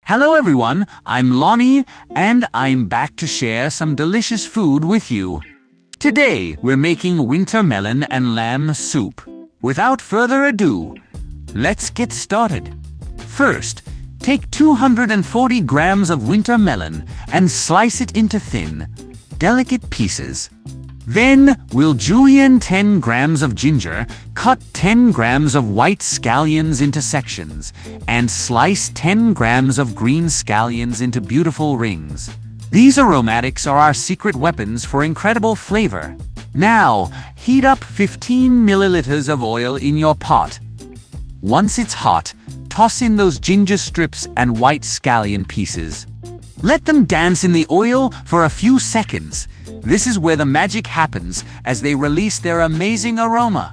Hello everyone, I'm Lonnie, and I'm back to share some delicious food with you. Today, we're making winter melon and lamb soup. Without further ado, let's get started. First, take 240 grams of winter melon and slice it into thin, delicate pieces. Then, we'll julienne 10 grams of ginger, cut 10 grams of white scallions into sections, and slice 10 grams of green scallions into beautiful rings. These aromatics are our secret weapons for incredible flavor. Now, heat up 15 milliliters of oil in your pot. Once it's hot, toss in those ginger strips and white scallion pieces. Let them dance in the oil for a few seconds. This is where the magic happens as they release their amazing aroma.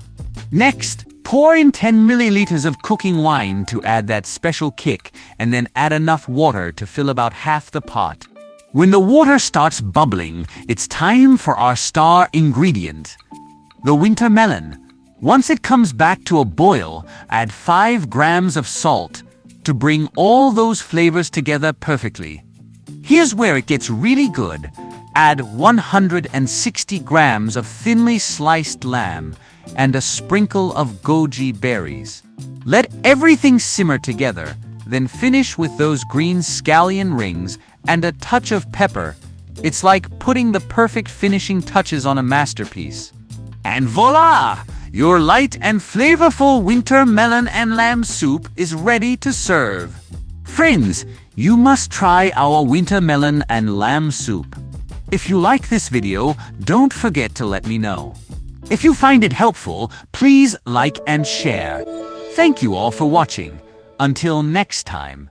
Next, pour in 10 milliliters of cooking wine to add that special kick, and then add enough water to fill about half the pot. When the water starts bubbling, it's time for our star ingredient, the winter melon. Once it comes back to a boil, add 5 grams of salt to bring all those flavors together perfectly. Here's where it gets really good. Add 160 grams of thinly sliced lamb and a sprinkle of goji berries. Let everything simmer together, then finish with those green scallion rings and a touch of pepper. It's like putting the perfect finishing touches on a masterpiece. And voila! Your light and flavorful winter melon and lamb soup is ready to serve. Friends, you must try our winter melon and lamb soup. If you like this video, don't forget to let me know. If you find it helpful, please like and share. Thank you all for watching. Until next time.